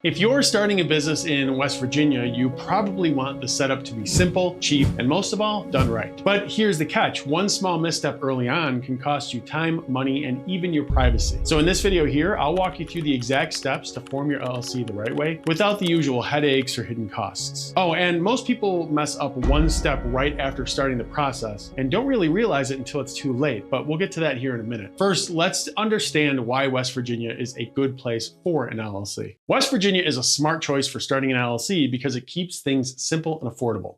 If you're starting a business in West Virginia, you probably want the setup to be simple, cheap, and most of all, done right. But here's the catch. One small misstep early on can cost you time, money, and even your privacy. So in this video here, I'll walk you through the exact steps to form your LLC the right way without the usual headaches or hidden costs. Oh, and most people mess up one step right after starting the process and don't really realize it until it's too late, but we'll get to that here in a minute. First, let's understand why West Virginia is a good place for an LLC. West Virginia is a smart choice for starting an LLC because it keeps things simple and affordable.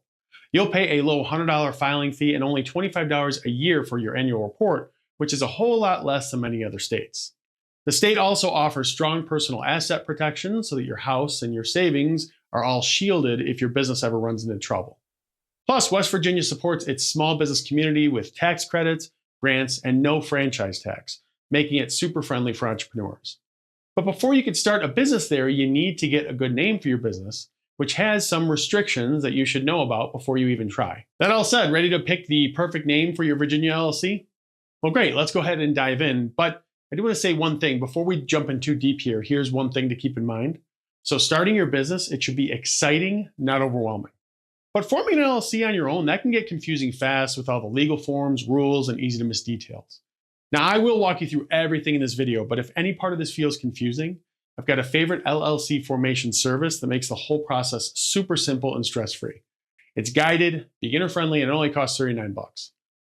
You'll pay a low $100 filing fee and only $25 a year for your annual report, which is a whole lot less than many other states. The state also offers strong personal asset protection so that your house and your savings are all shielded if your business ever runs into trouble. Plus, West Virginia supports its small business community with tax credits, grants, and no franchise tax, making it super friendly for entrepreneurs. But before you can start a business there, you need to get a good name for your business, which has some restrictions that you should know about before you even try. That all said, ready to pick the perfect name for your Virginia LLC? Well, great, let's go ahead and dive in. But I do want to say one thing before we jump in too deep here. Here's one thing to keep in mind. So starting your business, it should be exciting, not overwhelming. But forming an LLC on your own, that can get confusing fast with all the legal forms, rules, and easy to miss details. Now, I will walk you through everything in this video, but if any part of this feels confusing, I've got a favorite LLC formation service that makes the whole process super simple and stress-free. It's guided, beginner-friendly, and it only costs $39.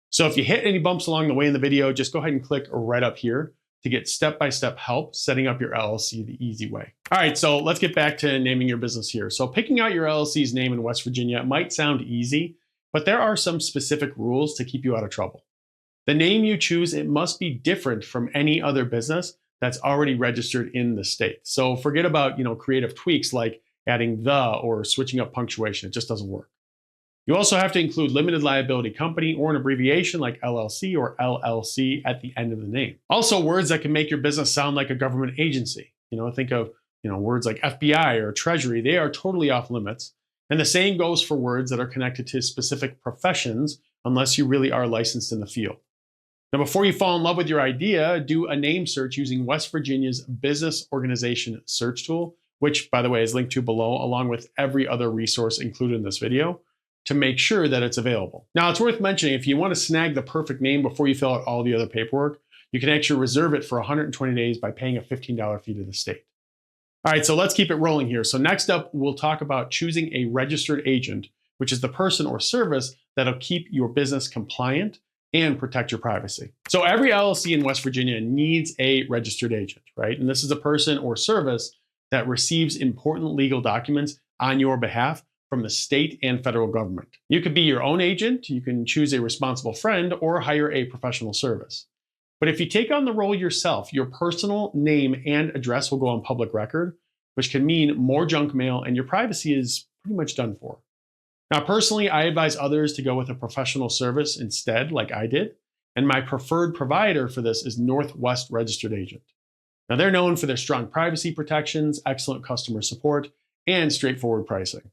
So if you hit any bumps along the way in the video, just go ahead and click right up here to get step-by-step help setting up your LLC the easy way. All right, so let's get back to naming your business here. So picking out your LLC's name in West Virginia might sound easy, but there are some specific rules to keep you out of trouble. The name you choose, it must be different from any other business that's already registered in the state. So forget about, creative tweaks like adding the or switching up punctuation. It just doesn't work. You also have to include limited liability company or an abbreviation like LLC or LLC at the end of the name. Also, words that can make your business sound like a government agency. Think of, words like FBI or Treasury. They are totally off limits. And the same goes for words that are connected to specific professions unless you really are licensed in the field. Now, before you fall in love with your idea, do a name search using West Virginia's Business Organization Search Tool, which, by the way, is linked to below, along with every other resource included in this video, to make sure that it's available. Now, it's worth mentioning, if you want to snag the perfect name before you fill out all the other paperwork, you can actually reserve it for 120 days by paying a $15 fee to the state. All right, so let's keep it rolling here. So next up, we'll talk about choosing a registered agent, which is the person or service that'll keep your business compliant and protect your privacy. So every LLC in West Virginia needs a registered agent, right? And this is a person or service that receives important legal documents on your behalf from the state and federal government. You could be your own agent, you can choose a responsible friend, or hire a professional service. But if you take on the role yourself, your personal name and address will go on public record, which can mean more junk mail, and your privacy is pretty much done for. Now, personally, I advise others to go with a professional service instead, like I did, and my preferred provider for this is Northwest Registered Agent. Now, they're known for their strong privacy protections, excellent customer support, and straightforward pricing.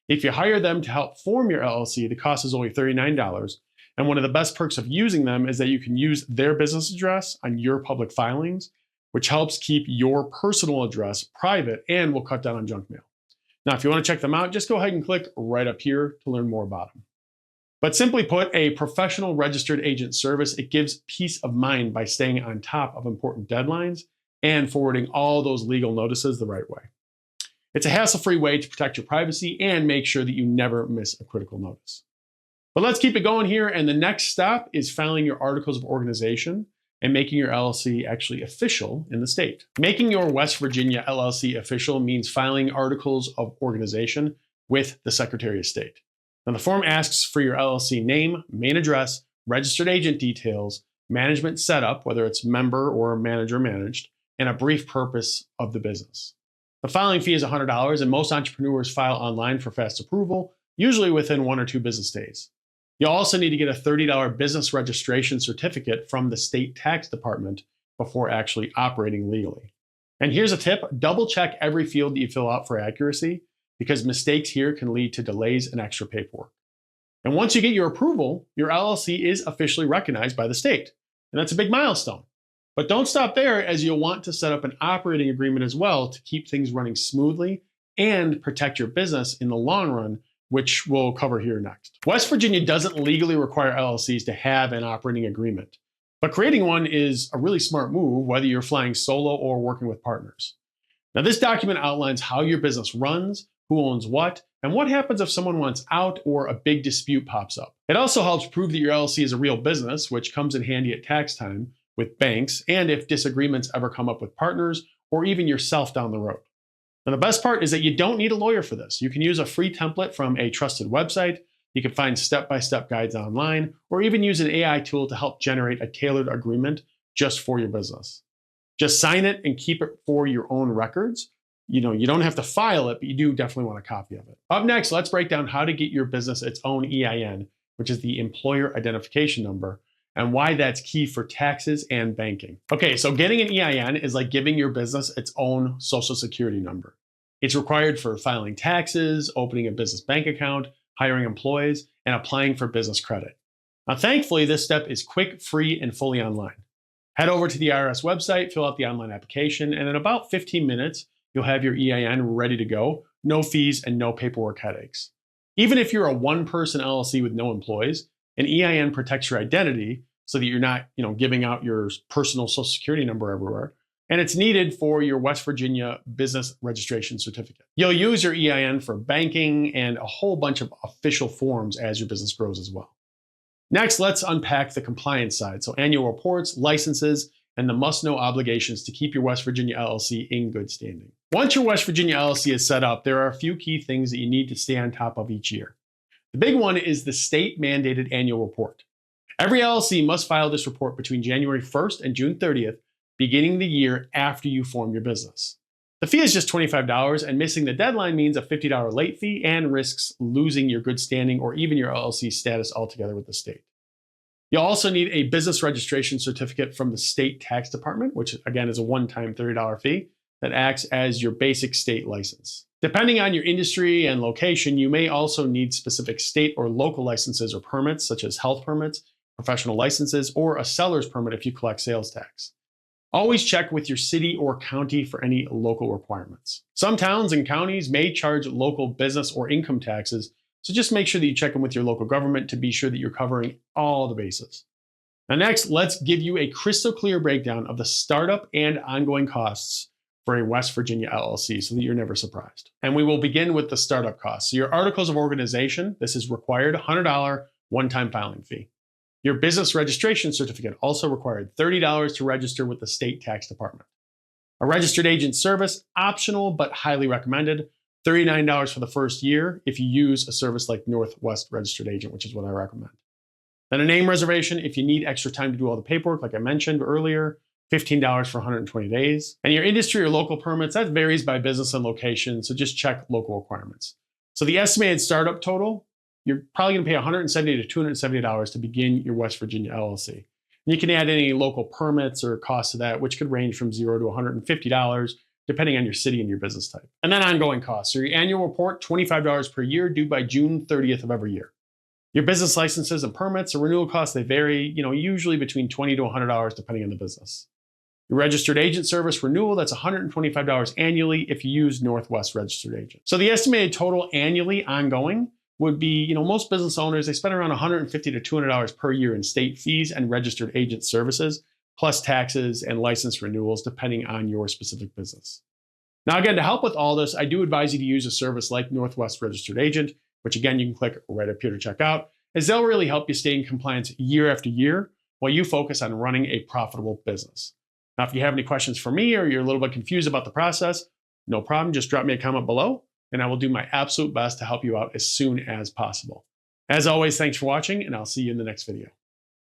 If you hire them to help form your LLC, the cost is only $39, and one of the best perks of using them is that you can use their business address on your public filings, which helps keep your personal address private and will cut down on junk mail. Now, if you want to check them out, just go ahead and click right up here to learn more about them. But simply put, a professional registered agent service, it gives peace of mind by staying on top of important deadlines and forwarding all those legal notices the right way. It's a hassle-free way to protect your privacy and make sure that you never miss a critical notice. But let's keep it going here, and the next step is filing your articles of organization and making your LLC actually official in the state. Making your West Virginia LLC official means filing articles of organization with the Secretary of State. Now, the form asks for your LLC name, main address, registered agent details, management setup, whether it's member or manager managed, and a brief purpose of the business. The filing fee is $100, and most entrepreneurs file online for fast approval, usually within 1 or 2 business days. You'll also need to get a $30 business registration certificate from the state tax department before actually operating legally. And here's a tip, double check every field that you fill out for accuracy, because mistakes here can lead to delays and extra paperwork. And once you get your approval, your LLC is officially recognized by the state. And that's a big milestone. But don't stop there, as you'll want to set up an operating agreement as well to keep things running smoothly and protect your business in the long run, which we'll cover here next. West Virginia doesn't legally require LLCs to have an operating agreement, but creating one is a really smart move, whether you're flying solo or working with partners. Now, this document outlines how your business runs, who owns what, and what happens if someone wants out or a big dispute pops up. It also helps prove that your LLC is a real business, which comes in handy at tax time with banks and if disagreements ever come up with partners or even yourself down the road. Now, the best part is that you don't need a lawyer for this. You can use a free template from a trusted website. You can find step-by-step guides online, or even use an AI tool to help generate a tailored agreement just for your business. Just sign it and keep it for your own records. You don't have to file it, but you do definitely want a copy of it. Up next, let's break down how to get your business its own EIN, which is the Employer Identification Number, and why that's key for taxes and banking. Okay, so getting an EIN is like giving your business its own social security number. It's required for filing taxes, opening a business bank account, hiring employees, and applying for business credit. Now, thankfully, this step is quick, free, and fully online. Head over to the IRS website, fill out the online application, and in about 15 minutes, you'll have your EIN ready to go. No fees and no paperwork headaches. Even if you're a one-person LLC with no employees, an EIN protects your identity so that you're not, giving out your personal social security number everywhere. And it's needed for your West Virginia business registration certificate. You'll use your EIN for banking and a whole bunch of official forms as your business grows as well. Next, let's unpack the compliance side. So annual reports, licenses, and the must-know obligations to keep your West Virginia LLC in good standing. Once your West Virginia LLC is set up, there are a few key things that you need to stay on top of each year. The big one is the state-mandated annual report. Every LLC must file this report between January 1st and June 30th, beginning the year after you form your business. The fee is just $25, and missing the deadline means a $50 late fee and risks losing your good standing or even your LLC status altogether with the state. You'll also need a business registration certificate from the state tax department, which again is a one-time $30 fee that acts as your basic state license. Depending on your industry and location, you may also need specific state or local licenses or permits, such as health permits, professional licenses, or a seller's permit if you collect sales tax. Always check with your city or county for any local requirements. Some towns and counties may charge local business or income taxes, so just make sure that you check in with your local government to be sure that you're covering all the bases. Now next, let's give you a crystal clear breakdown of the startup and ongoing costs for a West Virginia LLC so that you're never surprised. And we will begin with the startup costs. So your articles of organization, this is required $100 one-time filing fee. Your business registration certificate, also required $30 to register with the state tax department. A registered agent service, optional but highly recommended, $39 for the first year if you use a service like Northwest Registered Agent, which is what I recommend. Then a name reservation if you need extra time to do all the paperwork, like I mentioned earlier, $15 for 120 days. And your industry or local permits, that varies by business and location, so just check local requirements. So the estimated startup total, you're probably going to pay $170 to $270 to begin your West Virginia LLC. And you can add any local permits or costs to that, which could range from $0 to $150, depending on your city and your business type. And then ongoing costs. So your annual report, $25 per year, due by June 30th of every year. Your business licenses and permits or renewal costs, they vary, usually between $20 to $100, depending on the business. Your registered agent service renewal, that's $125 annually if you use Northwest Registered Agent. So the estimated total annually ongoing would be, most business owners, they spend around $150 to $200 per year in state fees and registered agent services, plus taxes and license renewals, depending on your specific business. Now, again, to help with all this, I do advise you to use a service like Northwest Registered Agent, which again, you can click right up here to check out, as they'll really help you stay in compliance year after year while you focus on running a profitable business. Now, if you have any questions for me or you're a little bit confused about the process, no problem, just drop me a comment below, and I will do my absolute best to help you out as soon as possible. As always, thanks for watching, and I'll see you in the next video.